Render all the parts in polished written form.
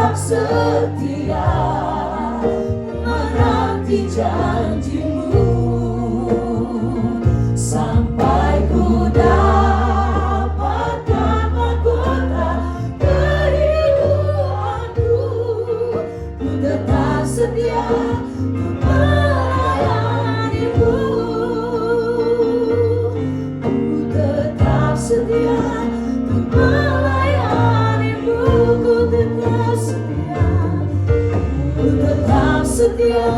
tetap setia menanti janjimu, sampai ku dapatkan mahkota kehidupanku. Ku tetap setia melayanimu, ku tetap setia melayanimu, ku tetap setia, ku tetap setia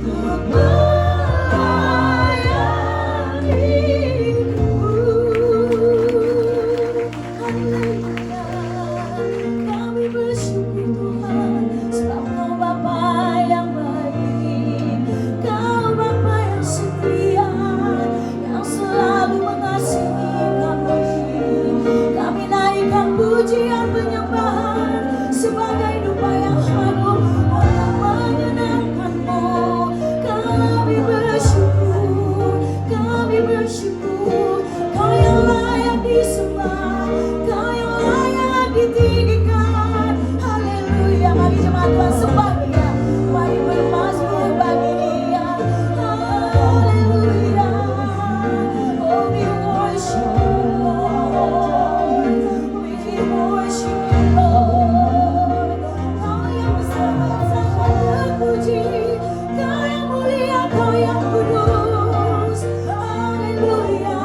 untuk melayanimu. Haleluya, kami bersyukur Tuhan, sebab Kau Bapa yang baik, Kau Bapa yang setia, yang selalu mengasihi kami. Kami naikkan pujian penyembahan sebagai dupa yang harum untuk menyenangkan-Mu. Kami bersyukur, kami bersyukur. Kau yang layak disembah, Kau yang layak ditinggikan. Haleluya, mari jemaat Tuhan sembah Dia, mari bermazmur bagi Dia. Haleluya, oh we worship you Lord, we worship you Lord. Kau yang besar, Kau sangat terpuji, Kau yang mulia, Kau yang kudus. Haleluya,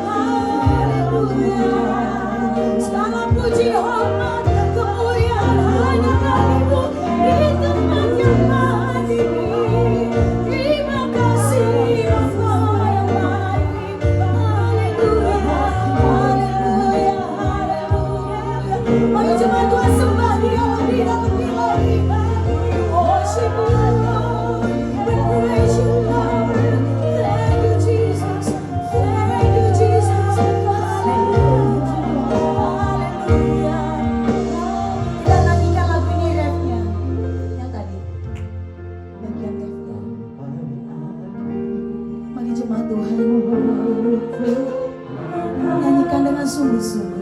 haleluya. Segala puji, hormat, kemuliaan hanya bagimu di tempat yang maha tinggi. Terima kasih Engkau yang baik. Haleluya, haleluya, haleluya. Mari jemaat Tuhan sembah Dia lebih dan lebih lagi. We worship you Lord, we praise you Lord. Thank you Jesus, thank you Jesus. Haleluya, haleluya. Kita nyanyikan lagu ini refnya, yang tadi bagian refnya. Mari jemaat Tuhan nyanyikan dengan sungguh-sungguh.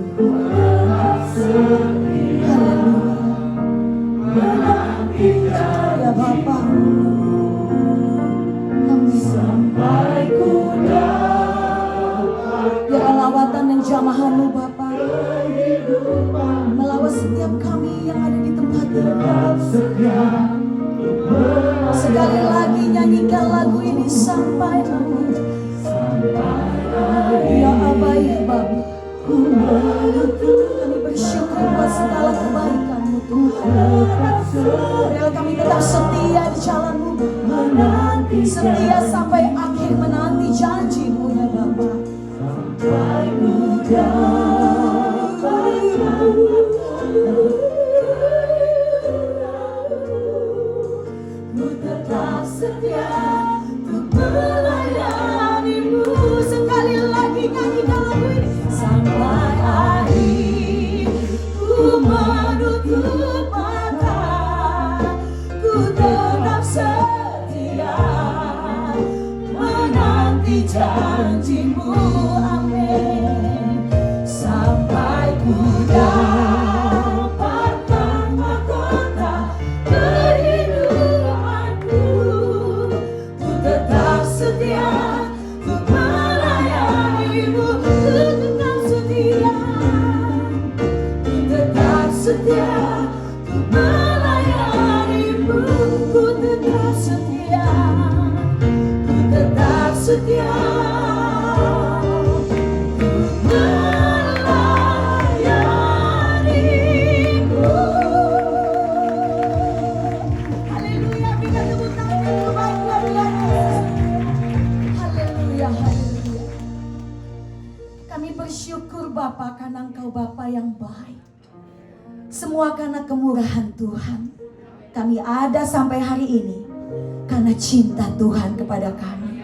Haleluya, ya Bapa. Amin. Sampai ku dapat, ya lawatan dan jamahan-Mu Bapa, melawat setiap kami yang ada di tempat ini. Sekali lagi nyanyikan lagu ini sampai akhir. Ya Aba, ya Bapa, kami bersyukur buat segala kebaikan-Mu Tuhan. Biarlah kami tetap setia di jalan-Mu, setia sampai akhir menanti janji-Mu ya Bapa. Sampai ku dapat, ku tetap setia untuk melayanimu. Sekali lagi nyanyikan lagu ini sampai akhir. Ku menutup mata, ku tetap setia menanti janji-Mu. Amin. Sampai ku dapatkan mahkota kehidupanku, ku tetap setia untuk melayanimu, ku tetap setia, ku tetap setia untuk melayanimu, ku tetap setia, ku tetap setia. Bapa, karena Engkau Bapa yang baik. Semua karena kemurahan Tuhan. Kami ada sampai hari ini karena cinta Tuhan kepada kami.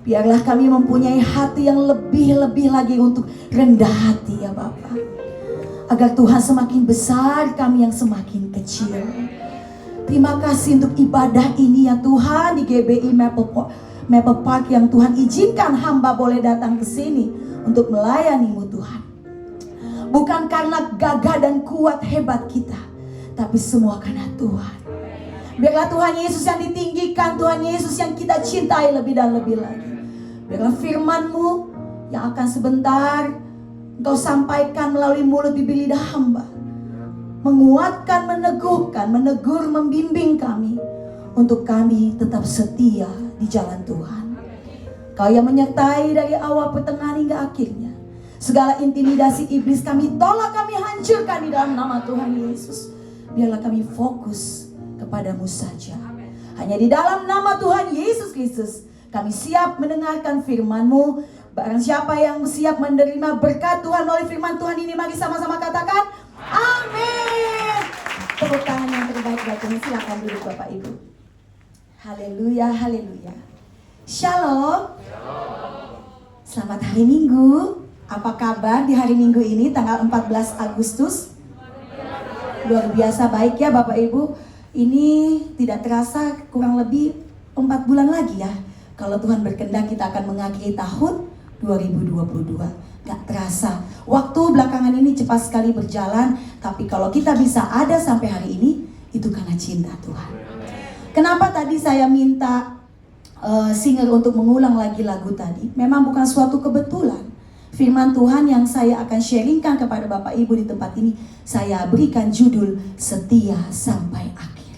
Biarlah kami mempunyai hati yang lebih-lebih lagi untuk rendah hati ya Bapa. Agar Tuhan semakin besar, kami yang semakin kecil. Terima kasih untuk ibadah ini ya Tuhan di GBI Maple Park yang Tuhan izinkan hamba boleh datang ke sini untuk melayani-Mu Tuhan. Bukan karena gagah dan kuat hebat kita, tapi semua karena Tuhan. Biarlah Tuhan Yesus yang ditinggikan, Tuhan Yesus yang kita cintai lebih dan lebih lagi. Biarlah firman-Mu yang akan sebentar Engkau sampaikan melalui mulut bibir lidah hamba, menguatkan, meneguhkan, menegur, membimbing kami, untuk kami tetap setia di jalan Tuhan. Kau yang menyertai dari awal, pertengahan hingga akhirnya. Segala intimidasi iblis kami tolak, kami hancurkan di dalam nama Tuhan Yesus. Biarlah kami fokus kepadamu saja. Hanya di dalam nama Tuhan Yesus Kristus kami siap mendengarkan firman-Mu. Barang siapa yang siap menerima berkat Tuhan melalui firman Tuhan ini, mari sama-sama katakan amin. Tepuk tangan yang terbaik buat Tuhan. Silakan duduk Bapak Ibu. Haleluya, haleluya. Shalom. Selamat hari Minggu. Apa kabar di hari Minggu ini tanggal 14 Agustus? Luar biasa baik ya Bapak Ibu. Ini tidak terasa kurang lebih 4 bulan lagi ya. Kalau Tuhan berkehendak kita akan mengakhiri tahun 2022. Gak terasa. Waktu belakangan ini cepat sekali berjalan. Tapi kalau kita bisa ada sampai hari ini, itu karena cinta Tuhan. Kenapa tadi saya minta singer untuk mengulang lagi lagu tadi? Memang bukan suatu kebetulan. Firman Tuhan yang saya akan sharingkan kepada Bapak Ibu di tempat ini, saya berikan judul Setia Sampai Akhir.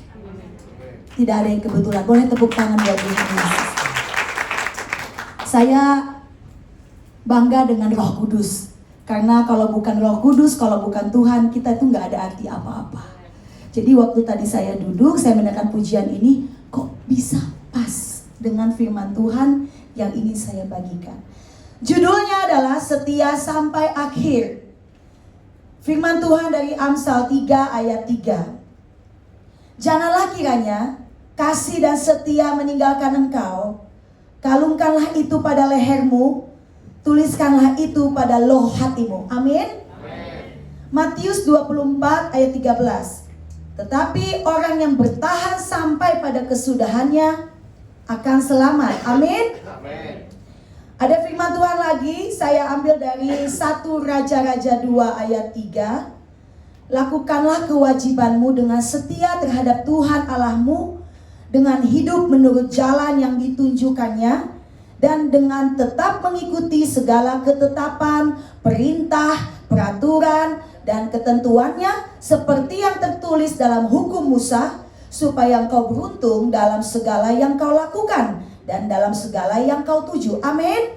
Tidak ada yang kebetulan. Boleh tepuk tangan buat Tuhan Yesus. Saya bangga dengan Roh Kudus. Karena kalau bukan Roh Kudus, kalau bukan Tuhan, kita itu nggak ada arti apa-apa. Jadi waktu tadi saya duduk, saya mendengarkan pujian ini, kok bisa pas dengan firman Tuhan yang ingin saya bagikan. Judulnya adalah Setia Sampai Akhir. Firman Tuhan dari Amsal 3 ayat 3. Janganlah kiranya kasih dan setia meninggalkan engkau. Kalungkanlah itu pada lehermu, tuliskanlah itu pada loh hatimu. Amin. Matius 24 ayat 13. Tetapi orang yang bertahan sampai pada kesudahannya akan selamat. Amin. Ada firman Tuhan lagi, saya ambil dari 1 Raja-Raja 2 ayat 3. Lakukanlah kewajibanmu dengan setia terhadap Tuhan Allahmu, dengan hidup menurut jalan yang ditunjukkannya, dan dengan tetap mengikuti segala ketetapan, perintah, peraturan, dan ketentuannya seperti yang tertulis dalam hukum Musa, supaya engkau beruntung dalam segala yang kau lakukan dan dalam segala yang kau tuju. Amin.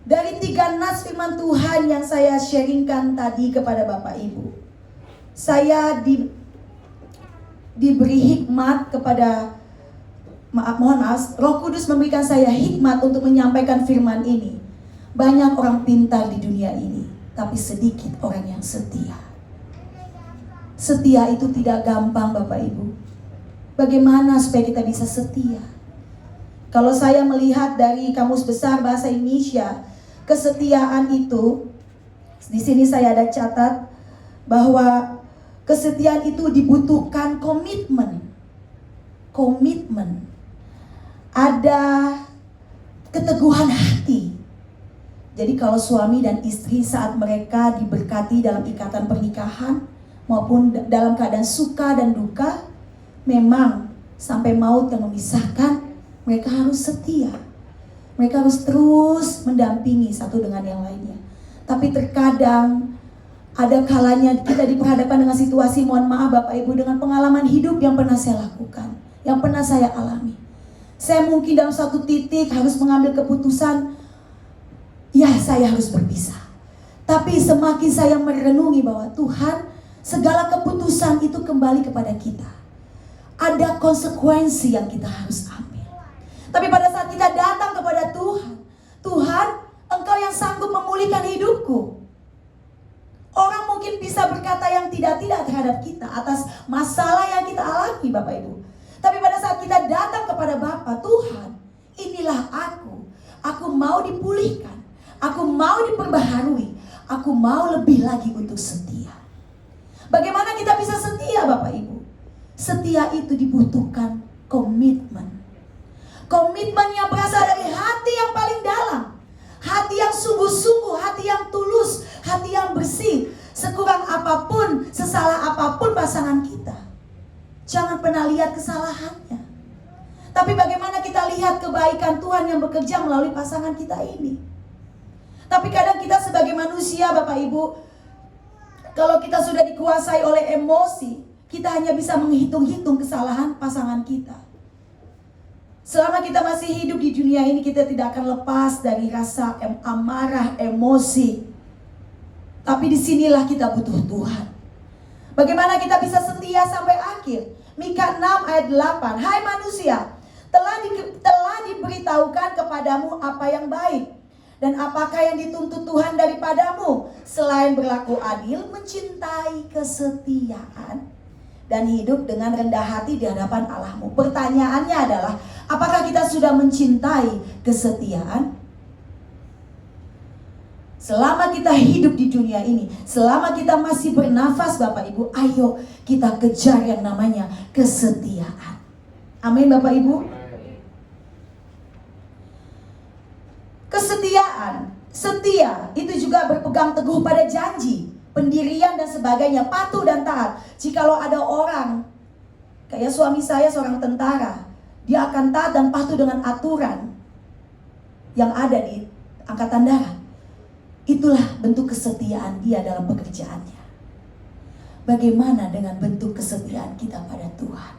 Dari 3 nas firman Tuhan yang saya sharingkan tadi kepada Bapak Ibu, saya diberi hikmat kepada, mohon maaf, Roh Kudus memberikan saya hikmat untuk menyampaikan firman ini. Banyak orang pintar di dunia ini, tapi sedikit orang yang setia. Setia itu tidak gampang Bapak Ibu. Bagaimana supaya kita bisa setia? Kalau saya melihat dari Kamus Besar Bahasa Indonesia, kesetiaan itu, di sini saya ada catat bahwa kesetiaan itu dibutuhkan komitmen. Komitmen. Ada keteguhan hati. Jadi kalau suami dan istri saat mereka diberkati dalam ikatan pernikahan maupun dalam keadaan suka dan duka, memang sampai maut yang memisahkan, mereka harus setia. Mereka harus terus mendampingi satu dengan yang lainnya. Tapi terkadang ada kalanya kita diperhadapkan dengan situasi, mohon maaf Bapak Ibu, dengan pengalaman hidup yang pernah saya lakukan, yang pernah saya alami. Saya mungkin dalam satu titik harus mengambil keputusan, ya saya harus berpisah. Tapi semakin saya merenungi bahwa Tuhan, segala keputusan itu kembali kepada kita. Ada konsekuensi yang kita harus ambil. Tapi pada saat kita datang kepada Tuhan, Tuhan, Engkau yang sanggup memulihkan hidupku. Orang mungkin bisa berkata yang tidak-tidak terhadap kita atas masalah yang kita alami Bapak Ibu. Tapi pada saat kita datang kepada Bapa, Tuhan, inilah aku mau dipulihkan, aku mau diperbaharui, aku mau lebih lagi untuk setia. Bagaimana kita bisa setia Bapak Ibu? Setia itu dibutuhkan komitmen. Komitmen yang berasal dari hati yang paling dalam. hati yang sungguh-sungguh, hati yang tulus, hati yang bersih. Sekurang apapun, sesalah apapun pasangan kita, jangan pernah lihat kesalahannya. Tapi bagaimana kita lihat kebaikan Tuhan yang bekerja melalui pasangan kita ini. Tapi kadang kita sebagai manusia, Bapak Ibu, kalau kita sudah dikuasai oleh emosi, kita hanya bisa menghitung-hitung kesalahan pasangan kita. Selama kita masih hidup di dunia ini, kita tidak akan lepas dari rasa amarah, emosi. Tapi disinilah kita butuh Tuhan. Bagaimana kita bisa setia sampai akhir? Mika 6 ayat 8. Hai manusia, telah diberitahukan kepadamu apa yang baik. Dan apakah yang dituntut Tuhan daripadamu? Selain berlaku adil, mencintai kesetiaan, dan hidup dengan rendah hati di hadapan Allahmu. Pertanyaannya adalah, apakah kita sudah mencintai kesetiaan? Selama kita hidup di dunia ini, selama kita masih bernafas Bapak Ibu, ayo kita kejar yang namanya kesetiaan. Amin Bapak Ibu. Kesetiaan, setia itu juga berpegang teguh pada janji, pendirian dan sebagainya, patuh dan taat. Jikalau ada orang, kayak suami saya seorang tentara, dia akan taat dan patuh dengan aturan yang ada di Angkatan Darat. Itulah bentuk kesetiaan dia dalam pekerjaannya. Bagaimana dengan bentuk kesetiaan kita pada Tuhan?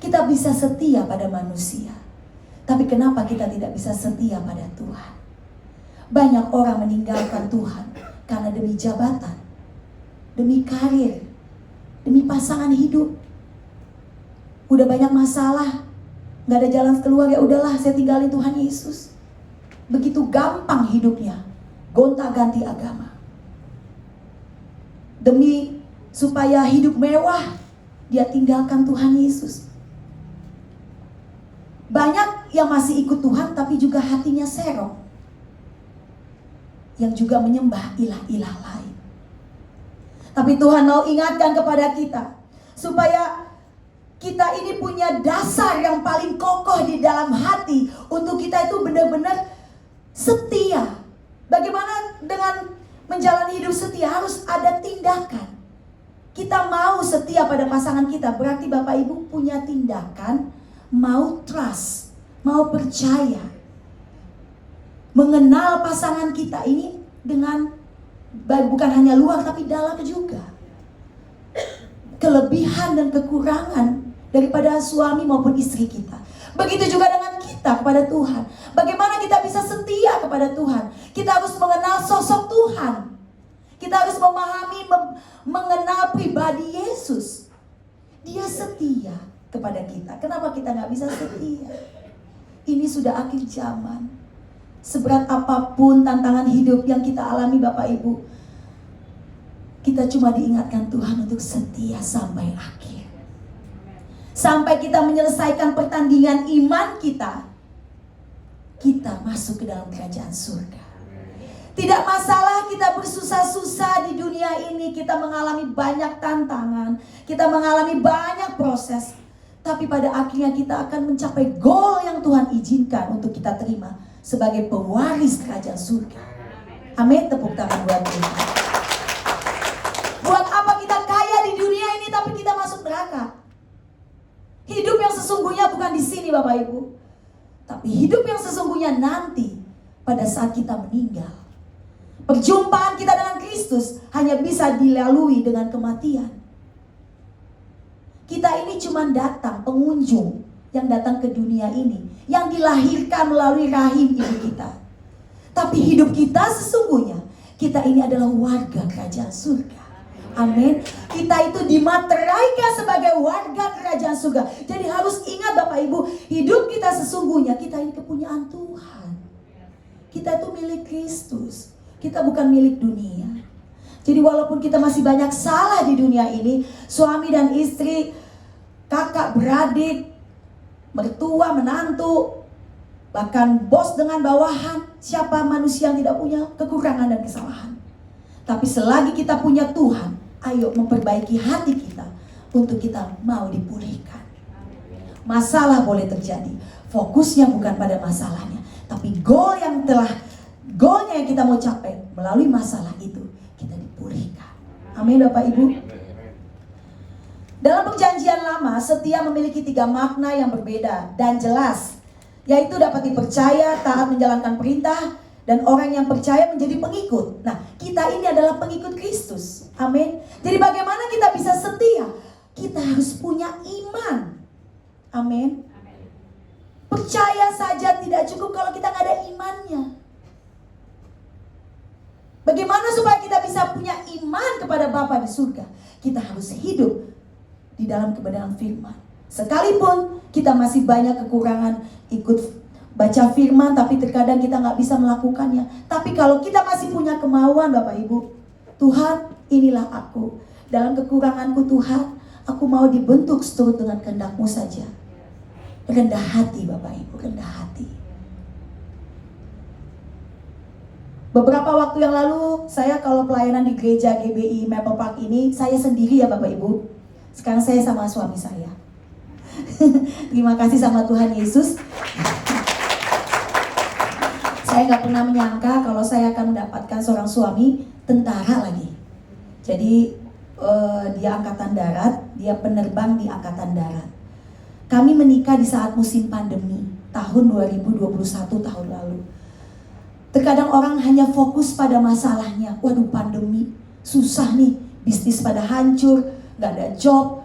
Kita bisa setia pada manusia, tapi kenapa kita tidak bisa setia pada Tuhan? Banyak orang meninggalkan Tuhan karena demi jabatan, demi karir, demi pasangan hidup. Udah banyak masalah, gak ada jalan keluar, ya udahlah saya tinggalin Tuhan Yesus. Begitu gampang hidupnya, gonta-ganti agama. Demi supaya hidup mewah, dia tinggalkan Tuhan Yesus. Banyak yang masih ikut Tuhan tapi juga hatinya serong, yang juga menyembah ilah-ilah lain. Tapi Tuhan mau ingatkan kepada kita, supaya kita ini punya dasar yang paling kokoh di dalam hati, untuk kita itu benar-benar setia. Bagaimana dengan menjalani hidup setia? Harus ada tindakan. Kita mau setia pada pasangan kita, berarti Bapak Ibu punya tindakan, mau trust, mau percaya, mengenal pasangan kita ini dengan bukan hanya luar tapi dalam juga, kelebihan dan kekurangan daripada suami maupun istri kita. Begitu juga dengan kita kepada Tuhan. Bagaimana kita bisa setia kepada Tuhan? Kita harus mengenal sosok Tuhan. Kita harus memahami, mengenal pribadi Yesus. Dia setia kepada kita. Kenapa kita gak bisa setia? Ini sudah akhir zaman. Seberat apapun tantangan hidup yang kita alami Bapak Ibu, kita cuma diingatkan Tuhan untuk setia sampai akhir. Sampai kita menyelesaikan pertandingan iman kita, kita masuk ke dalam kerajaan surga. Tidak masalah kita bersusah-susah di dunia ini, kita mengalami banyak tantangan, kita mengalami banyak proses, tapi pada akhirnya kita akan mencapai goal yang Tuhan izinkan untuk kita terima sebagai pewaris kerajaan surga. Amin, tepuk tangan buat Tuhan. Buat apa kita kaya di dunia ini tapi kita masuk neraka? Hidup yang sesungguhnya bukan di sini Bapak Ibu, tapi hidup yang sesungguhnya nanti pada saat kita meninggal. Perjumpaan kita dengan Kristus hanya bisa dilalui dengan kematian. Kita ini cuma datang, pengunjung yang datang ke dunia ini, yang dilahirkan melalui rahim ibu kita. Tapi hidup kita sesungguhnya, kita ini adalah warga kerajaan surga. Amin. Kita itu dimateraikan sebagai warga kerajaan surga. Jadi harus ingat Bapak Ibu, hidup kita sesungguhnya, kita ini kepunyaan Tuhan. Kita itu milik Kristus. Kita bukan milik dunia. Jadi walaupun kita masih banyak salah di dunia ini, suami dan istri, kakak beradik, mertua, menantu, bahkan bos dengan bawahan, siapa manusia yang tidak punya kekurangan dan kesalahan. Tapi selagi kita punya Tuhan, ayo memperbaiki hati kita untuk kita mau dipulihkan. Masalah boleh terjadi, fokusnya bukan pada masalahnya, tapi Tapi goalnya yang kita mau capai melalui masalah itu, kita dipulihkan. Amin Bapak Ibu. Dalam perjanjian lama, setia memiliki 3 makna yang berbeda dan jelas, yaitu dapat dipercaya, taat menjalankan perintah, dan orang yang percaya menjadi pengikut. Nah, kita ini adalah pengikut Kristus. Amin. Jadi bagaimana kita bisa setia? Kita harus punya iman. Amin. Percaya saja tidak cukup kalau kita nggak ada imannya. Bagaimana supaya kita bisa punya iman kepada Bapa di surga? Kita harus hidup di dalam kebenaran firman. Sekalipun kita masih banyak kekurangan ikut baca firman, tapi terkadang kita nggak bisa melakukannya. Tapi kalau kita masih punya kemauan Bapak Ibu, Tuhan inilah aku. Dalam kekuranganku Tuhan, aku mau dibentuk seturut dengan kehendak-Mu saja. Rendah hati Bapak Ibu, rendah hati. Beberapa waktu yang lalu, saya kalau pelayanan di gereja GBI Maple Park ini, saya sendiri ya Bapak Ibu. Sekarang saya sama suami saya. Terima kasih sama Tuhan Yesus. Saya gak pernah menyangka kalau saya akan mendapatkan seorang suami tentara lagi. Jadi dia angkatan darat, dia penerbang di angkatan darat. Kami menikah di saat musim pandemi, tahun 2021 tahun lalu. Terkadang orang hanya fokus pada masalahnya. Waduh pandemi, susah nih, bisnis pada hancur, gak ada job,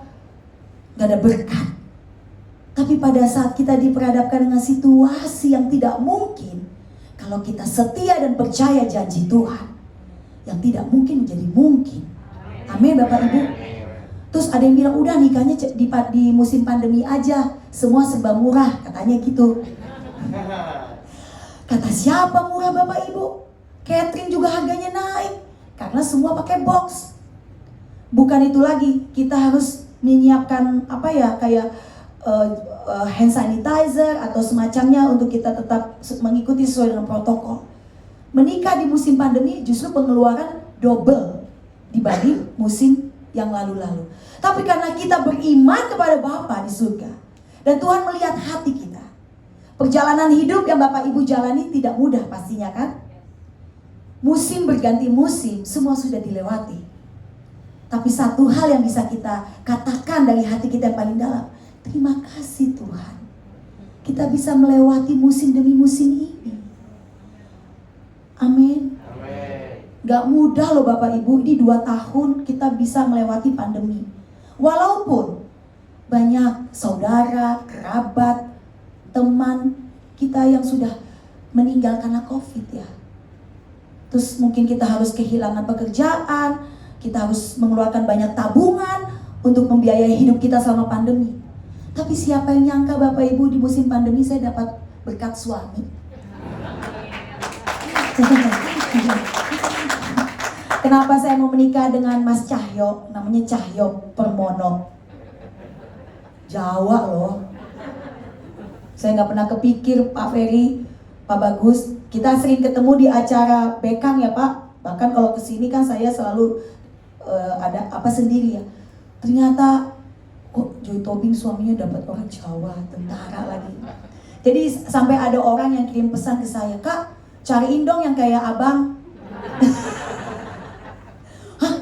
gak ada berkat. Tapi pada saat kita diperhadapkan dengan situasi yang tidak mungkin, kalau kita setia dan percaya janji Tuhan, yang tidak mungkin menjadi mungkin. Amin Bapak Ibu. Terus ada yang bilang, udah nikahnya di musim pandemi aja, semua serba murah, katanya gitu. Kata siapa murah Bapak Ibu? Catering juga harganya naik karena semua pakai box. Bukan itu lagi, kita harus menyiapkan kayak hand sanitizer atau semacamnya untuk kita tetap mengikuti sesuai dengan protokol. Menikah di musim pandemi justru pengeluaran double dibanding musim yang lalu-lalu. Tapi karena kita beriman kepada Bapa di surga dan Tuhan melihat hati kita, perjalanan hidup yang Bapak Ibu jalani tidak mudah pastinya kan? Musim berganti musim, semua sudah dilewati. Tapi satu hal yang bisa kita katakan dari hati kita yang paling dalam, terima kasih Tuhan. Kita bisa melewati musim demi musim ini. Amin. Gak mudah loh Bapak Ibu, ini 2 tahun kita bisa melewati pandemi. Walaupun banyak saudara, kerabat, teman kita yang sudah meninggal karena COVID ya. Terus mungkin kita harus kehilangan pekerjaan, kita harus mengeluarkan banyak tabungan untuk membiayai hidup kita selama pandemi. Tapi siapa yang nyangka Bapak Ibu di musim pandemi saya dapat berkat suami. Kenapa saya mau menikah dengan Mas Cahyo? Namanya Cahyo Permono. Jawa loh. Saya nggak pernah kepikir Pak Ferry, Pak Bagus. Kita sering ketemu di acara Bekang ya Pak. Bahkan kalau kesini kan saya selalu ada sendiri ya. Ternyata Joy Tobing suaminya dapat orang Jawa, tentara lagi. Jadi sampai ada orang yang kirim pesan ke saya, Kak, cariin dong yang kayak abang. Hah?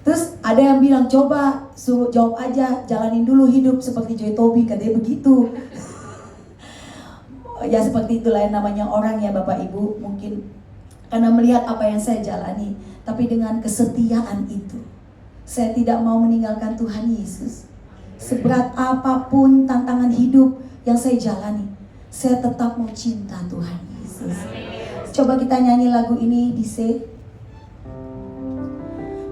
Terus ada yang bilang, coba suruh jawab aja, jalanin dulu hidup seperti Joy Tobing, katanya begitu. Ya seperti itulah yang namanya orang ya Bapak Ibu, mungkin karena melihat apa yang saya jalani, tapi dengan kesetiaan itu, saya tidak mau meninggalkan Tuhan Yesus. Seberat apapun tantangan hidup yang saya jalani, saya tetap mau cinta Tuhan Yesus. Coba kita nyanyi lagu ini di C.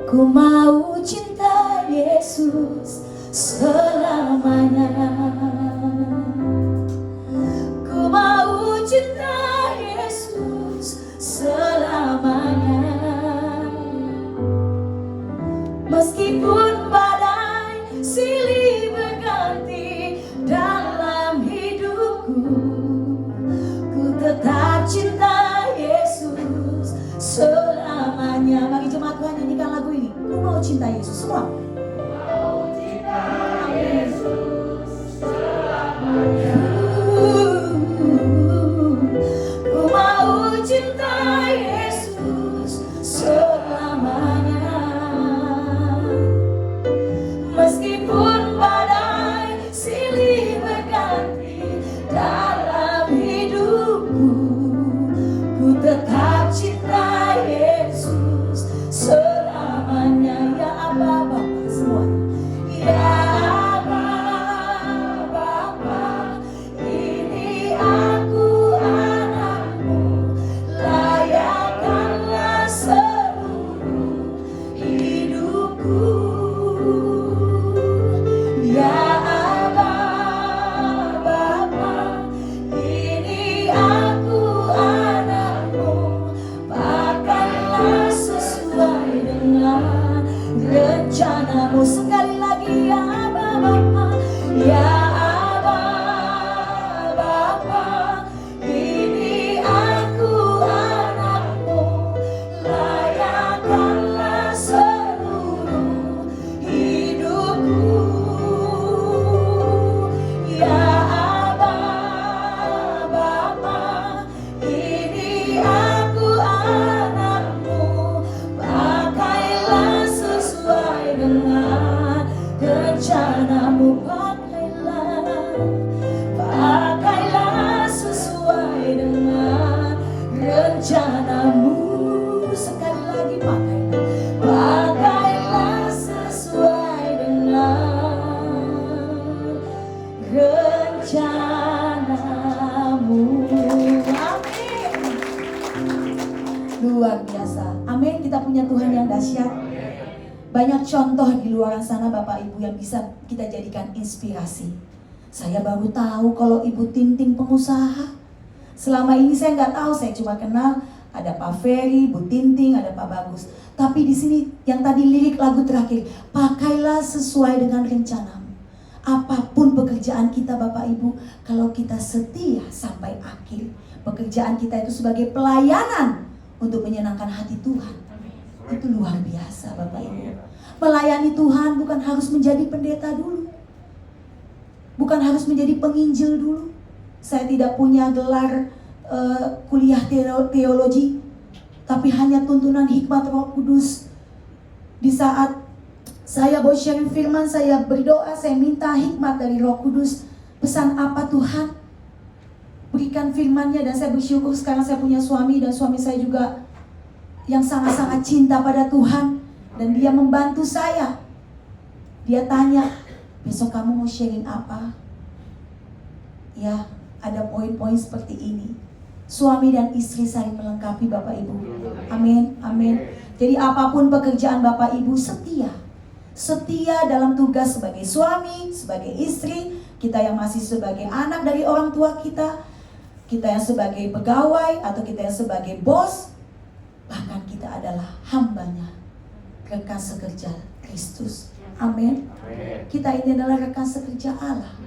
Ku mau cinta Yesus selamanya. Ku mau cinta Yesus selamanya. Meskipun badai silih berganti dalam hidupku, ku tetap cinta Yesus selamanya. Mari jemaat Tuhan nyanyikan lagu ini. Ku mau cinta Yesus semua. Mau cinta Yesus selamanya. rencanamu. Sekali lagi ya Aba Bapa, ya Aba Bapa, ini aku anakmu, layakkanlah seluruh hidupku. Ya Aba Bapa, ini aku anakmu, pakailah sesuai dengan rencanamu. Pakailah sesuai dengan rencanamu. Sekali lagi, pakailah sesuai dengan rencanamu. Amin. Luar biasa. Amin. Kita punya Tuhan yang dahsyat. Banyak contoh di luar sana Bapak Ibu yang bisa kita jadikan inspirasi. Saya baru tahu kalau Ibu Tinting pengusaha. Selama ini saya nggak tahu, saya cuma kenal ada Pak Ferry, Bu Tinting, ada Pak Bagus. Tapi di sini yang tadi lirik lagu terakhir, pakailah sesuai dengan rencanamu. Apapun pekerjaan kita Bapak Ibu, kalau kita setia sampai akhir, pekerjaan kita itu sebagai pelayanan untuk menyenangkan hati Tuhan. Itu luar biasa Bapak Ibu. Melayani Tuhan bukan harus menjadi pendeta dulu, bukan harus menjadi penginjil dulu. Saya tidak punya gelar kuliah teologi, tapi hanya tuntunan hikmat Roh Kudus. Di saat saya mau sharing firman, saya berdoa, saya minta hikmat dari Roh Kudus. Pesan apa Tuhan? Berikan firman-Nya, dan saya bersyukur sekarang saya punya suami, dan suami saya juga yang sangat-sangat cinta pada Tuhan, dan dia membantu saya. Dia tanya, besok kamu mau sharing apa? Ya, ada poin-poin seperti ini. Suami dan istri saling melengkapi Bapak Ibu. Amin, amin. Jadi apapun pekerjaan Bapak Ibu, setia. Setia dalam tugas sebagai suami, sebagai istri, kita yang masih sebagai anak dari orang tua kita yang sebagai pegawai, atau kita yang sebagai bos, bahkan kita adalah hambanya, rekan sekerja Kristus. Amin. Kita ini adalah rekan sekerja Allah.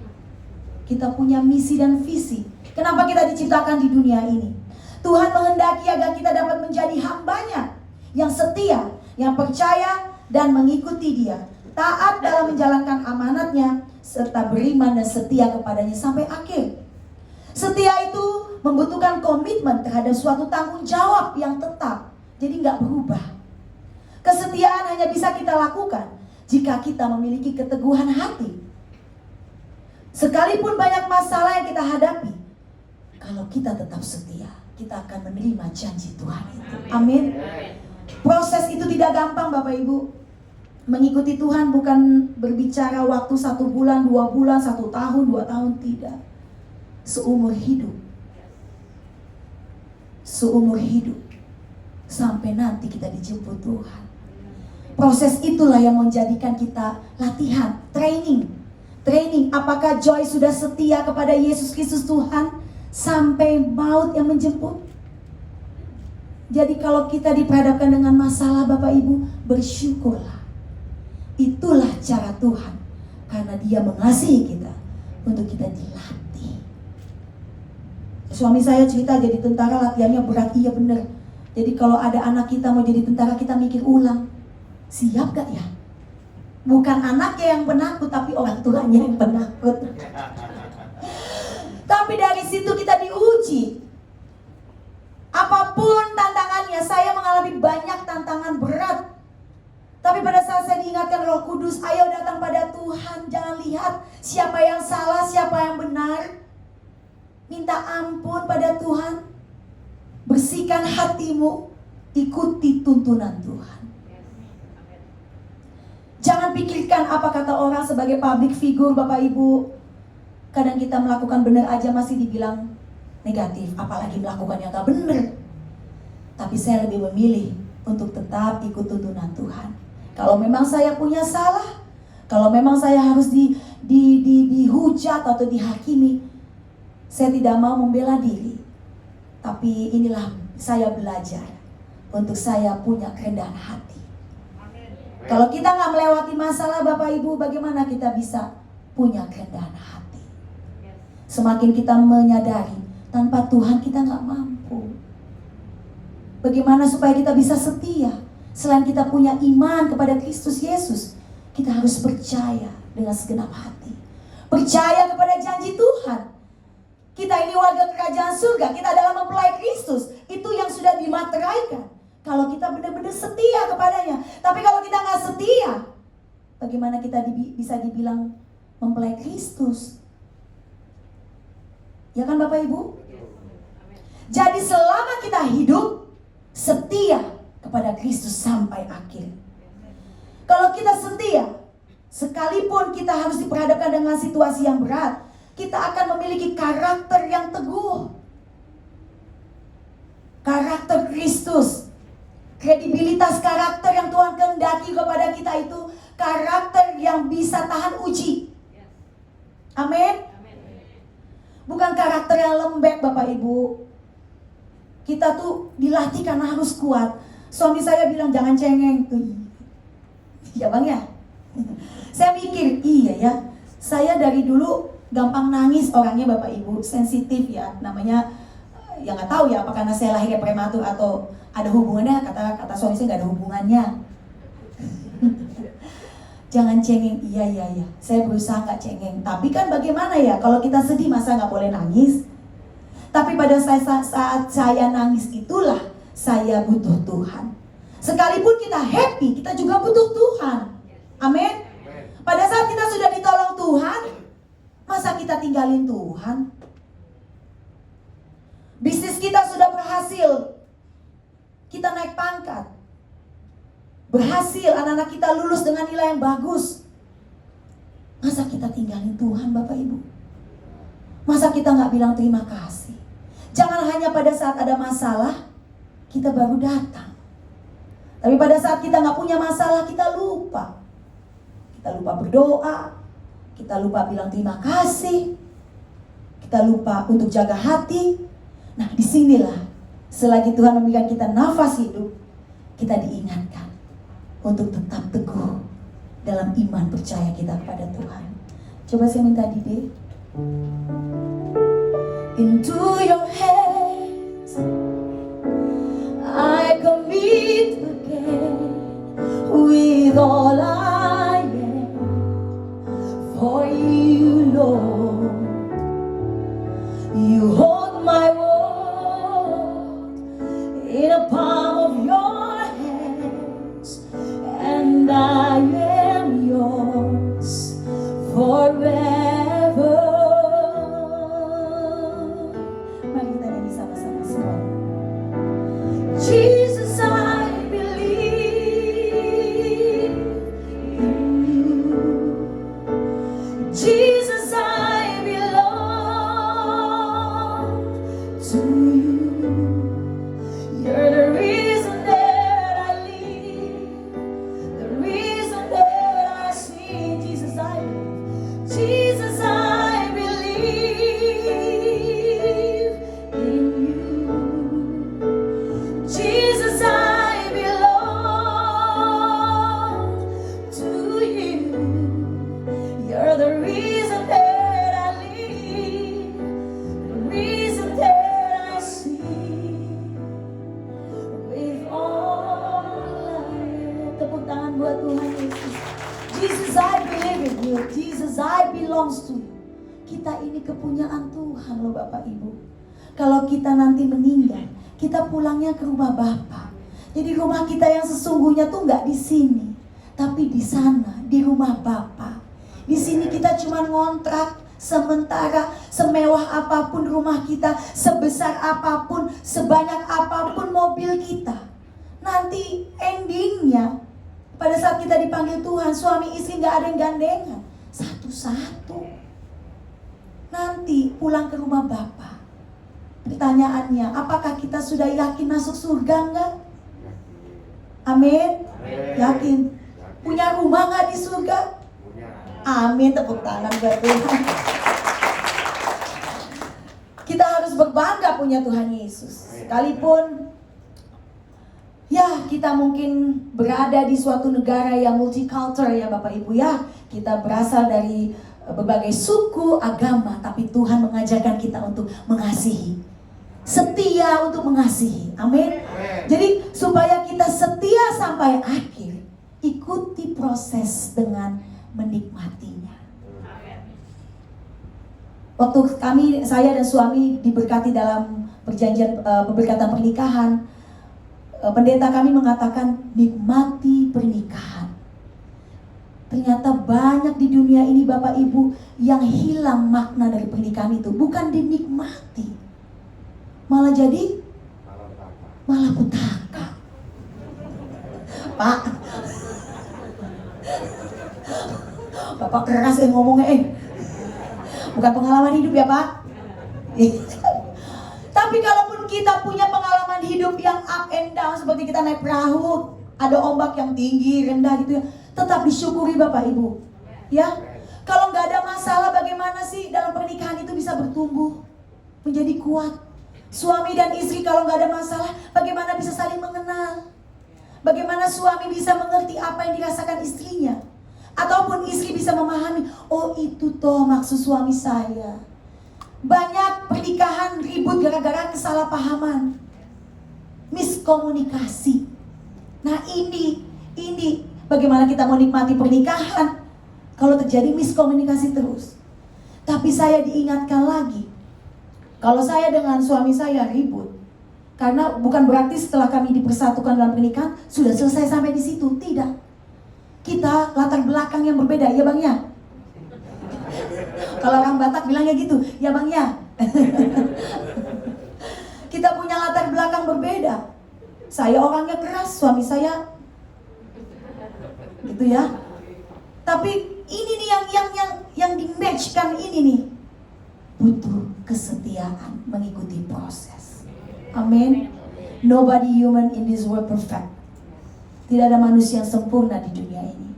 Kita punya misi dan visi. Kenapa kita diciptakan di dunia ini? Tuhan menghendaki agar kita dapat menjadi hambanya yang setia, yang percaya dan mengikuti Dia, taat dalam menjalankan amanatnya, serta beriman dan setia kepadanya sampai akhir. Setia itu membutuhkan komitmen terhadap suatu tanggung jawab yang tetap, jadi nggak berubah. Kesetiaan hanya bisa kita lakukan jika kita memiliki keteguhan hati. Sekalipun banyak masalah yang kita hadapi, kalau kita tetap setia, kita akan menerima janji Tuhan itu. Amin. Proses itu tidak gampang Bapak Ibu. Mengikuti Tuhan bukan berbicara waktu 1 bulan, 2 bulan, 1 tahun, 2 tahun, tidak. Seumur hidup. Seumur hidup. Sampai nanti kita dijemput Tuhan. Proses itulah yang menjadikan kita latihan, training. Apakah Joy sudah setia kepada Yesus Kristus Tuhan sampai maut yang menjemput? Jadi kalau kita diperhadapkan dengan masalah Bapak Ibu, bersyukurlah. Itulah cara Tuhan, karena Dia mengasihi kita untuk kita dilatih. Suami saya cerita, jadi tentara latihannya berat. Iya benar. Jadi kalau ada anak kita mau jadi tentara, kita mikir ulang, siap gak ya? Bukan anaknya yang penakut, tapi orang tuanya yang penakut. Tapi dari situ kita diuji. Apapun tantangannya, saya mengalami banyak tantangan berat. Tapi pada saat saya diingatkan Roh Kudus, ayo datang pada Tuhan, jangan lihat siapa yang salah, siapa yang benar. Minta ampun pada Tuhan. Bersihkan hatimu, ikuti tuntunan Tuhan. Jangan pikirkan apa kata orang sebagai public figure Bapak Ibu. Kadang kita melakukan benar aja masih dibilang negatif, apalagi melakukan yang gak benar. Tapi saya lebih memilih untuk tetap ikut tuntunan Tuhan. Kalau memang saya punya salah, kalau memang saya harus dihujat atau dihakimi, saya tidak mau membela diri. Tapi inilah saya belajar untuk saya punya kerendahan hati. Kalau kita nggak melewati masalah Bapak Ibu, bagaimana kita bisa punya kerendahan hati? Semakin kita menyadari tanpa Tuhan kita nggak mampu. Bagaimana supaya kita bisa setia? Selain kita punya iman kepada Kristus Yesus, kita harus percaya dengan segenap hati. Percaya kepada janji Tuhan. Kita ini warga kerajaan surga, kita adalah mempelai Kristus. Itu yang sudah dimateraikan. Kalau kita benar-benar setia kepadanya. Tapi kalau kita nggak setia, bagaimana kita bisa dibilang mempelai Kristus? Ya kan Bapak Ibu? Jadi selama kita hidup setia kepada Kristus sampai akhir. Kalau kita setia, sekalipun kita harus diperhadapkan dengan situasi yang berat, kita akan memiliki karakter yang teguh. Karakter Kristus. Kredibilitas karakter yang Tuhan kehendaki kepada kita itu karakter yang bisa tahan uji. Amin. Bukan karakter yang lembek Bapak Ibu. Kita tuh dilatih karena harus kuat. Suami saya bilang jangan cengeng. Ya Bang ya. Saya mikir iya ya. Saya dari dulu gampang nangis orangnya Bapak Ibu. Sensitif ya. Namanya ya nggak tahu ya apa karena saya lahirnya prematur atau ada hubungannya. Kata suami saya nggak ada hubungannya. Jangan cengeng. Iya. Saya berusaha nggak cengeng. Tapi kan bagaimana ya kalau kita sedih masa nggak boleh nangis? Tapi pada saat saya nangis itulah saya butuh Tuhan. Sekalipun kita happy, kita juga butuh Tuhan. Amin. Pada saat kita sudah ditolong Tuhan, masa kita tinggalin Tuhan? Bisnis kita sudah berhasil, kita naik pangkat, berhasil, anak-anak kita lulus dengan nilai yang bagus. Masa kita tinggalin Tuhan Bapak Ibu? Masa kita gak bilang terima kasih? Jangan hanya pada saat ada masalah kita baru datang. Tapi pada saat kita gak punya masalah kita lupa. Kita lupa berdoa, kita lupa bilang terima kasih, kita lupa untuk jaga hati. Nah disinilah selagi Tuhan memberikan kita nafas hidup, kita diingatkan untuk tetap teguh dalam iman percaya kita kepada Tuhan. Coba saya minta Dide. Into your hands I commit again with all I am for you, Lord. You hold my world in the palm of your hands, and I am yours forever. Mari kita nyanyi sama-sama semua. Jesus, I believe in you. Jesus, I belong to you. You're the reason that I live, the reason that I sing. Jesus, I believe. Jesus, I believe in you. Jesus, I belong to you. You're the reason that I live, the reason that I sing with all I am. Tepuk tangan buat Tuhan Yesus. Jesus, I believe in you. Jesus, I belongs to you. Kita ini kepunyaan Tuhan loh Bapak Ibu. Kalau kita nanti meninggal, kita pulangnya ke rumah Bapa. Jadi rumah kita yang sesungguhnya tuh nggak di sini, tapi di sana, di rumah Bapa. Di sini kita cuma ngontrak sementara, semewah apapun rumah kita, sebesar apapun, sebanyak apapun mobil kita. Nanti endingnya, pada saat kita dipanggil Tuhan, suami istri nggak ada yang gandengan, satu-satu. Nanti pulang ke rumah Bapa. Pertanyaannya, apakah kita sudah yakin masuk surga enggak? Amin. Yakin. Punya rumah enggak di surga? Amin. Tepuk tangan buat Tuhan. Kita harus berbangga punya Tuhan Yesus. Sekalipun Ya, kita mungkin berada di suatu negara yang multicultural ya Bapak Ibu ya. Kita berasal dari berbagai suku, agama, tapi Tuhan mengajarkan kita untuk mengasihi. Setia untuk mengasihi. Amin. Jadi supaya kita setia sampai akhir, ikuti proses dengan menikmatinya. Waktu saya dan suami diberkati dalam perjanjian pemberkatan pernikahan, pendeta kami mengatakan nikmati pernikahan. Ternyata banyak di dunia ini Bapak Ibu yang hilang makna dari pernikahan itu. Bukan dinikmati, malah jadi malah petaka. Pak, Bapak keras ngomongnya bukan pengalaman hidup ya Pak. Tapi kalaupun kita punya pengalaman hidup yang up and down, seperti kita naik perahu, ada ombak yang tinggi, rendah gitu ya, tetap disyukuri Bapak Ibu. Ya, kalau nggak ada masalah, bagaimana sih dalam pernikahan itu bisa bertumbuh menjadi kuat? Suami dan istri kalau nggak ada masalah, bagaimana bisa saling mengenal? Bagaimana suami bisa mengerti apa yang dirasakan istrinya? Ataupun istri bisa memahami, oh itu toh maksud suami saya. Banyak pernikahan ribut gara-gara kesalahpahaman, miskomunikasi. Nah ini bagaimana kita mau nikmati pernikahan kalau terjadi miskomunikasi terus. Tapi saya diingatkan lagi, kalau saya dengan suami saya ribut, karena bukan berarti setelah kami dipersatukan dalam pernikahan sudah selesai sampai di situ, tidak. Kita latar belakang yang berbeda, ya Bang ya. Kalau orang Batak bilangnya gitu, ya Bang ya. Kita punya latar belakang berbeda. Saya orangnya keras, suami saya gitu ya. Tapi ini nih yang di-matchkan ini nih. Butuh kesetiaan mengikuti proses. Amin. Nobody human in this world perfect. Tidak ada manusia yang sempurna di dunia ini.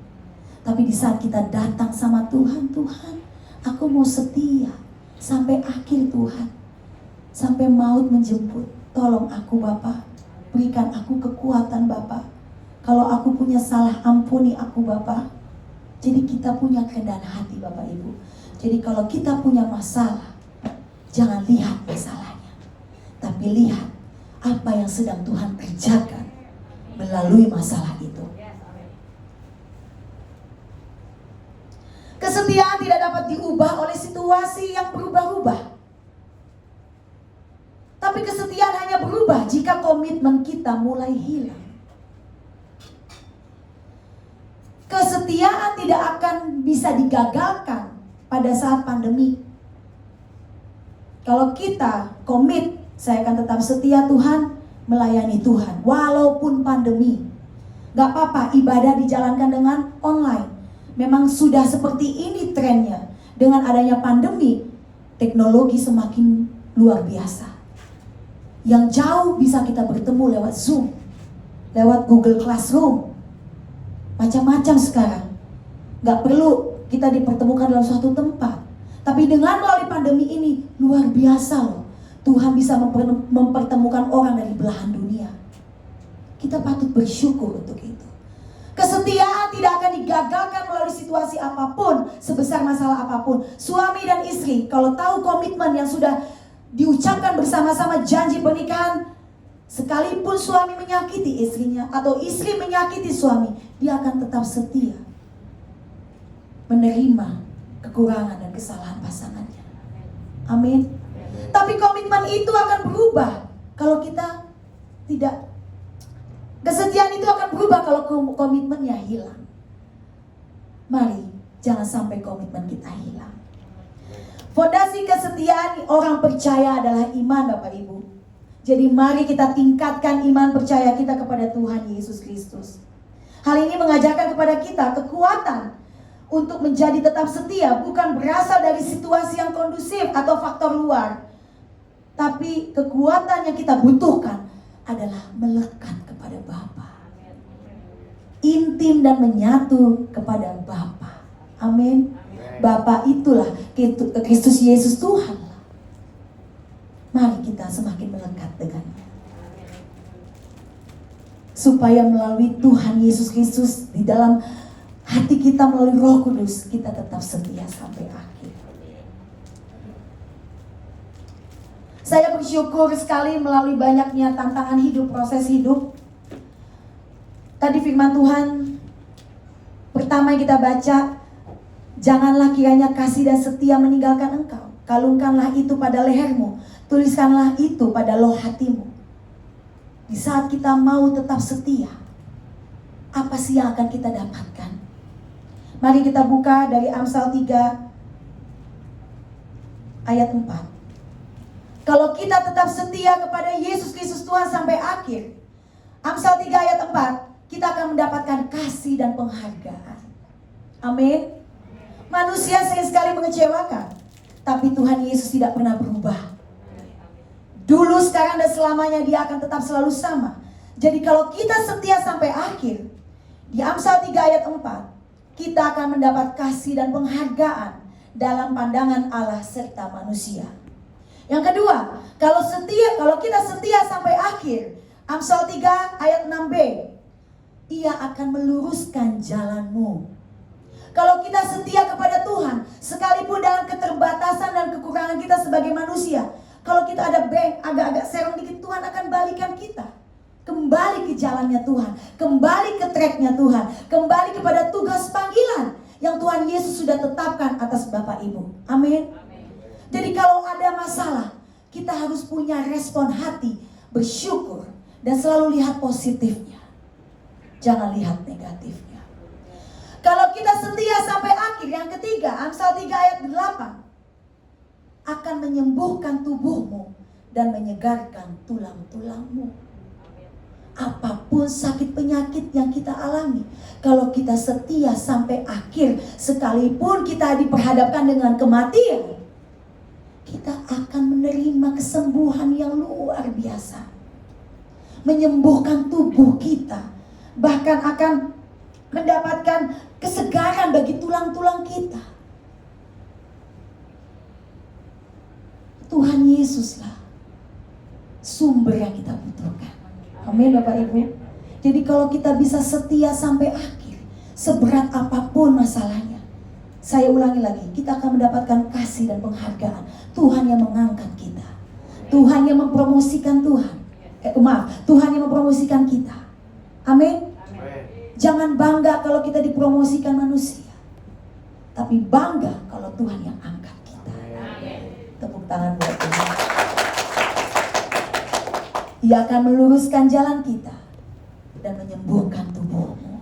Tapi di saat kita datang sama Tuhan, Tuhan, aku mau setia sampai akhir Tuhan. Sampai maut menjemput. Tolong aku Bapa. Berikan aku kekuatan Bapa. Kalau aku punya salah, ampuni aku Bapa. Jadi kita punya kerendahan hati Bapak Ibu. Jadi kalau kita punya masalah, jangan lihat masalahnya, tapi lihat apa yang sedang Tuhan kerjakan melalui masalah itu. Kesetiaan tidak dapat diubah oleh situasi yang berubah-ubah. Tapi kesetiaan hanya berubah jika komitmen kita mulai hilang. Kesetiaan tidak akan bisa digagalkan pada saat pandemi. Kalau kita komit, saya akan tetap setia Tuhan, melayani Tuhan walaupun pandemi. Gak apa-apa ibadah dijalankan dengan online. Memang sudah seperti ini trennya. Dengan adanya pandemi, teknologi semakin luar biasa. Yang jauh bisa kita bertemu lewat Zoom, lewat Google Classroom. Macam-macam sekarang. Gak perlu kita dipertemukan dalam suatu tempat. Tapi dengan melalui pandemi ini, luar biasa loh. Tuhan bisa mempertemukan orang dari belahan dunia. Kita patut bersyukur untuk itu. Kesetiaan tidak akan digagalkan melalui situasi apapun, sebesar masalah apapun. Suami dan istri, kalau tahu komitmen yang sudah diucapkan bersama-sama janji pernikahan, sekalipun suami menyakiti istrinya atau istri menyakiti suami, dia akan tetap setia menerima kekurangan dan kesalahan pasangannya. Amin. Tapi komitmen itu akan berubah kalau kita tidak. Kesetiaan itu akan berubah kalau komitmennya hilang. Mari jangan sampai komitmen kita hilang. Fondasi kesetiaan orang percaya adalah iman Bapak Ibu. Jadi mari kita tingkatkan iman percaya kita kepada Tuhan Yesus Kristus. Hal ini mengajarkan kepada kita kekuatan untuk menjadi tetap setia, bukan berasal dari situasi yang kondusif atau faktor luar. Tapi kekuatan yang kita butuhkan adalah melekat kepada Bapa. Intim dan menyatu kepada Bapa. Amin. Bapa itulah Kristus Yesus Tuhan. Mari kita semakin melekat dengannya. supaya melalui Tuhan Yesus Kristus di dalam hati kita melalui Roh Kudus, kita tetap setia sampai akhir. Saya bersyukur sekali melalui banyaknya tantangan hidup, proses hidup. Tadi firman Tuhan pertama yang kita baca, janganlah kiranya kasih dan setia meninggalkan engkau. Kalungkanlah itu pada lehermu, tuliskanlah itu pada loh hatimu. Di saat kita mau tetap setia, apa sih yang akan kita dapatkan? Mari kita buka dari Amsal 3 ayat 4. Kalau kita tetap setia kepada Yesus Kristus Tuhan sampai akhir, Amsal 3 ayat 4, kita akan mendapatkan kasih dan penghargaan. Amin. Manusia sering sekali mengecewakan, tapi Tuhan Yesus tidak pernah berubah. Dulu, sekarang, dan selamanya Dia akan tetap selalu sama. Jadi kalau kita setia sampai akhir, di Amsal 3 ayat 4, kita akan mendapat kasih dan penghargaan dalam pandangan Allah serta manusia. Yang kedua, kalau kita setia sampai akhir, Amsal 3 ayat 6b, Ia akan meluruskan jalanmu. Kalau kita setia kepada Tuhan, sekalipun dengan keterbatasan dan kekurangan kita sebagai manusia, kalau kita ada agak-agak serong dikit, Tuhan akan balikan kita kembali ke jalannya Tuhan, kembali ke tracknya Tuhan, kembali kepada tugas panggilan yang Tuhan Yesus sudah tetapkan atas Bapak Ibu. Amin. Jadi kalau ada masalah, kita harus punya respon hati, bersyukur, dan selalu lihat positifnya. Jangan lihat negatifnya. Kalau kita setia sampai akhir, yang ketiga, Amsal 3 ayat 8, akan menyembuhkan tubuhmu dan menyegarkan tulang-tulangmu. Apapun sakit penyakit yang kita alami, kalau kita setia sampai akhir, sekalipun kita diperhadapkan dengan kematian, kita akan menerima kesembuhan yang luar biasa. Menyembuhkan tubuh kita, bahkan akan mendapatkan kesegaran bagi tulang-tulang kita. Tuhan Yesuslah sumber yang kita butuhkan. Amin Bapak Ibu. Jadi kalau kita bisa setia sampai akhir, seberat apapun masalahnya, saya ulangi lagi, kita akan mendapatkan kasih dan penghargaan. Tuhan yang mengangkat kita, Tuhan yang mempromosikan Tuhan yang mempromosikan kita. Amin. Jangan bangga kalau kita dipromosikan manusia, tapi bangga kalau Tuhan yang angkat kita. Tepuk tangan buat Tuhan. Ia akan meluruskan jalan kita dan menyembuhkan tubuhmu.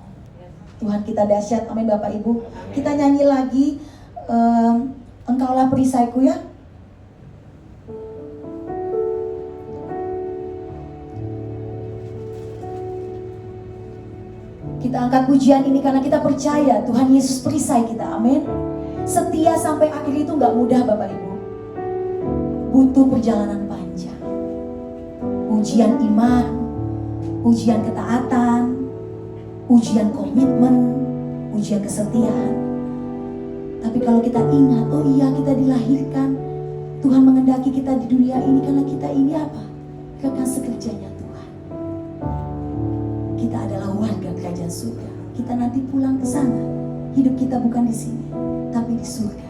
Tuhan kita dahsyat. Amin Bapak Ibu. Kita nyanyi lagi Engkaulah perisaiku ya. Kita angkat pujian ini karena kita percaya Tuhan Yesus perisai kita. Amin. Setia sampai akhir itu gak mudah Bapak Ibu. Butuh perjalanan panjang. Ujian iman, ujian ketaatan, ujian komitmen, ujian kesetiaan. Tapi kalau kita ingat, oh iya kita dilahirkan, Tuhan mengendaki kita di dunia ini karena kita ini apa? Rekan sekerjanya Tuhan. Kita adalah warga kerajaan surga. Kita nanti pulang ke sana. Hidup kita bukan di sini, tapi di surga.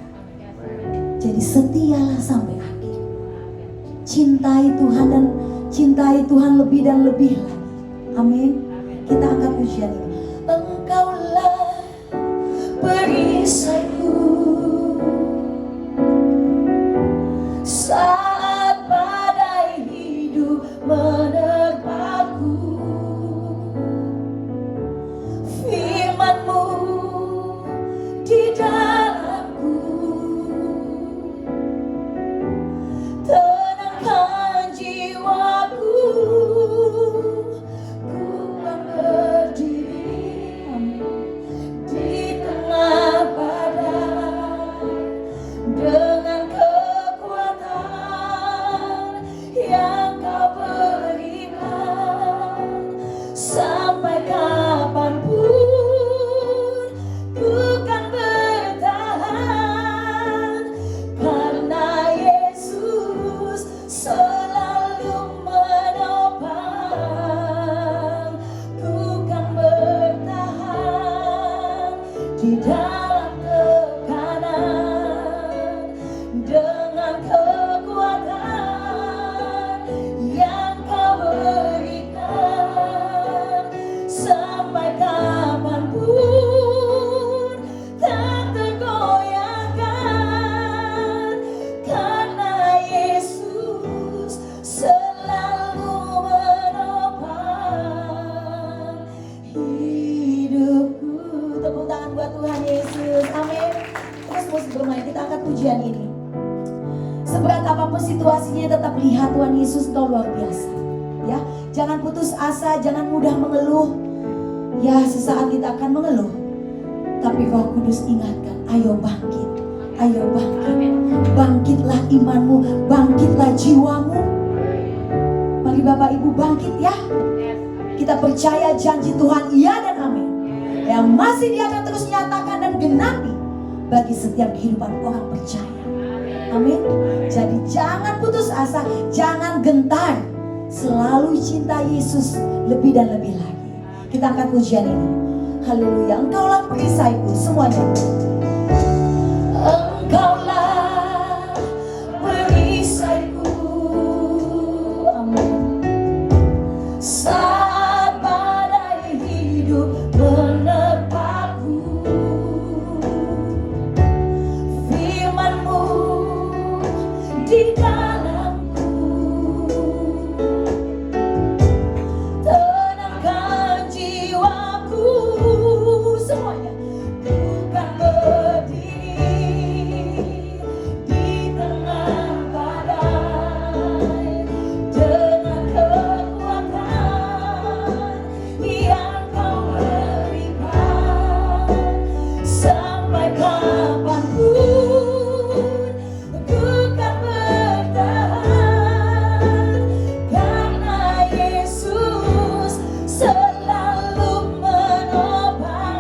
Jadi setialah sampai akhir. Cintai Tuhan dan cintai Tuhan lebih dan lebih lagi. Amin. Kita angkat pujian ini. Engkaulah perisaiku saat badai hidup menerpaku. Firman-Mu di dalamku tenangkan jiwaku. Ku kan berdiri di dalam tekanan, dengan kekuatan yang Kau berikan, sampai kapanpun tak tergoyahkan, karena Yesus selalu menopang hidupku. Tepuk tangan buat Tuhan Yesus, amin. Terus musik bermain, kita angkat pujian ini. Seberat apapun situasinya, tetap lihat Tuhan Yesus Kau luar biasa. Ya, jangan putus asa, jangan mudah mengeluh. Ya, sesaat kita akan mengeluh, tapi Roh Kudus ingatkan, ayo bangkit, ayo bangkit. Bangkitlah imanmu, bangkitlah jiwamu. Mari Bapak Ibu bangkit ya. Kita percaya janji Tuhan iya dan amin, yang masih Dia akan terus nyatakan dan genapi bagi setiap kehidupan orang percaya. Amin. Jadi jangan putus asa, jangan gentar. Selalu cinta Yesus lebih dan lebih lagi. Kita angkat pujian ini. Haleluya. Engkaulah perisaiku, semuanya. Engkaulah perisaiku. Amin. Saat badai hidup menerpaku, firman-Mu di dalamku tenangkan jiwaku. Semuanya. Bukan berdiri di tengah badai, dengan kekuatan yang Kau berikan, sampai kapanpun ku kan bertahan, karena Yesus selalu menopang.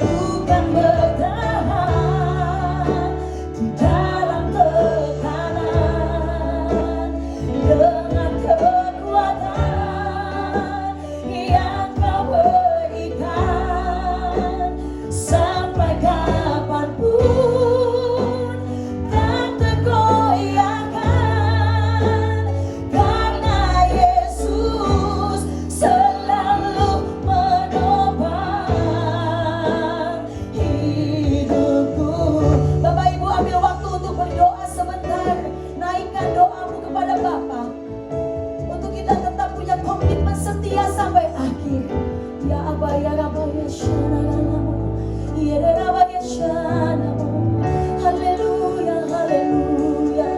Bukan bertahan di dalam tekanan, dengan kekuatan yang Kau berikan, sampai kapanpun tak tergoyahkan, karena Yesus selalu menopang hidupku. Bapak Ibu ambil waktu untuk berdoa sebentar. Naikkan doamu kepada Bapa, untuk kita tetap punya komitmen setia sampai akhir. Ya Aba ya Rabba ya Shanalamu, ya Rabba ya Shanamu. Haleluya, haleluya,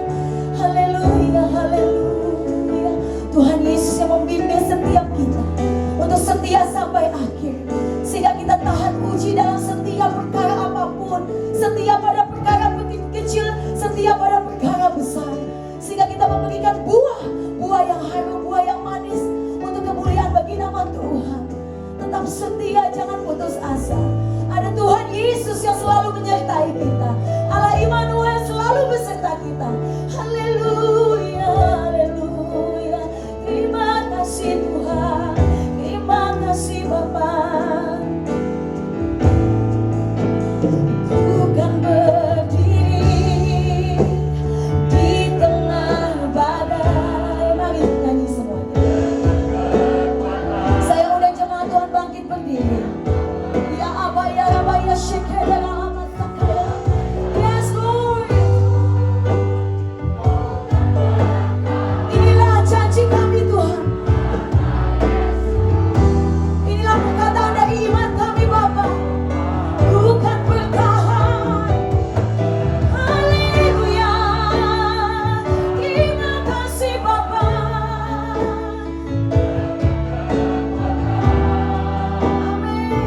haleluya, haleluya. Tuhan Yesus yang membimbing setiap kita untuk setia sampai akhir, sehingga kita tahan uji dalam setiap perkara apapun, setia pada perkara kecil, setia pada perkara besar, sehingga kita memberikan buah yang harum, buah yang manis untuk kemuliaan bagi nama Tuhan. Tetap setia, jangan putus asa. Ada Tuhan Yesus yang selalu menyertai kita. Allah Immanuel selalu beserta kita. Haleluya, haleluya. Terima kasih Tuhan, terima kasih Bapa. Bukan berdiri di tengah badai. Mari nyanyi semuanya. Saya undang jemaat Tuhan bangkit berdiri. Ya Aba ya Rabba ya Shekera Amat Sakaya. Yes Lord. Inilah janji kami Tuhan. Inilah perkataan dari iman kami Bapa. Bukan bertahan. Haleluya. Terima kasih Bapa. Amin.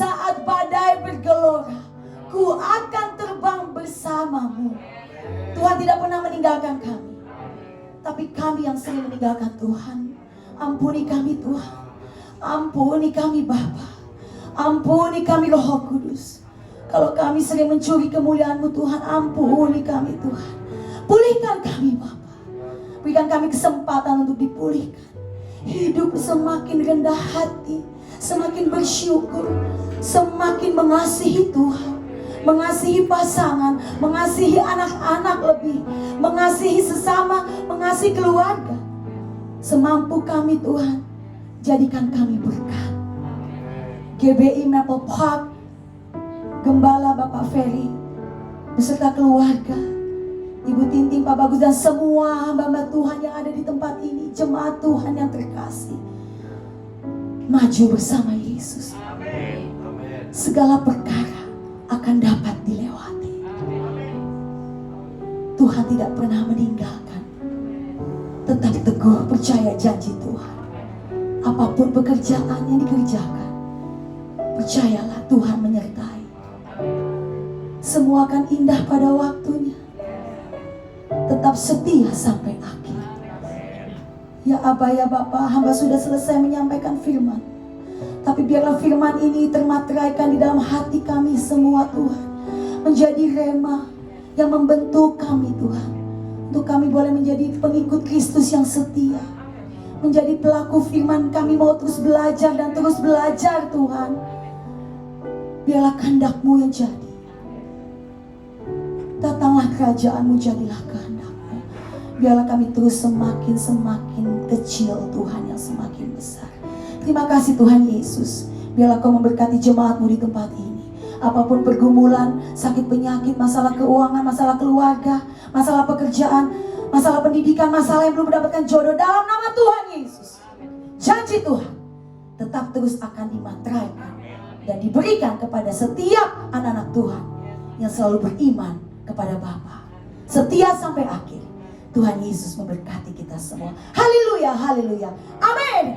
saat badai bergelora, ku akan terbang bersamamu. Tuhan tidak pernah meninggalkan kami, tapi kami yang sering meninggalkan Tuhan. Ampuni kami Tuhan, ampuni kami Bapa, ampuni kami Roh Kudus. Kalau kami sering mencuri kemuliaan-Mu Tuhan, ampuni kami Tuhan. Pulihkan kami Bapa, berikan kami kesempatan untuk dipulihkan. Hidup semakin rendah hati, semakin bersyukur, semakin mengasihi Tuhan, mengasihi pasangan, mengasihi anak-anak lebih, mengasihi sesama, mengasihi keluarga. Semampu kami Tuhan, jadikan kami berkat. GBI Maple Park, Gembala Bapak Ferry beserta keluarga, Ibu Tinting, Pak Bagus, dan semua hamba-hamba Tuhan yang ada di tempat ini, jemaat Tuhan yang terkasih, maju bersama Yesus. Segala perkara akan dapat dilewati. Tuhan tidak pernah meninggalkan. Tetap teguh percaya janji Tuhan. Apapun pekerjaan yang dikerjakan, percayalah Tuhan menyertai. Semua akan indah pada waktunya. Tetap setia sampai akhir. Ya Aba, ya Bapa, hamba sudah selesai menyampaikan firman. Tapi biarlah firman ini termateraikan di dalam hati kami semua Tuhan. Menjadi rema yang membentuk kami Tuhan. Untuk kami boleh menjadi pengikut Kristus yang setia. Menjadi pelaku firman, kami mau terus belajar dan terus belajar Tuhan. Biarlah kehendak-Mu yang jadi. Datanglah kerajaan-Mu, jadilah kehendak-Mu. Biarlah kami terus semakin kecil Tuhan yang semakin besar. Terima kasih Tuhan Yesus. Biarlah Kau memberkati jemaat-Mu di tempat ini. Apapun pergumulan, sakit penyakit, masalah keuangan, masalah keluarga, masalah pekerjaan, masalah pendidikan, masalah yang belum mendapatkan jodoh, dalam nama Tuhan Yesus, janji Tuhan tetap terus akan dimateraikan dan diberikan kepada setiap anak-anak Tuhan yang selalu beriman kepada Bapa, setia sampai akhir. Tuhan Yesus memberkati kita semua. Haleluya, haleluya, amin.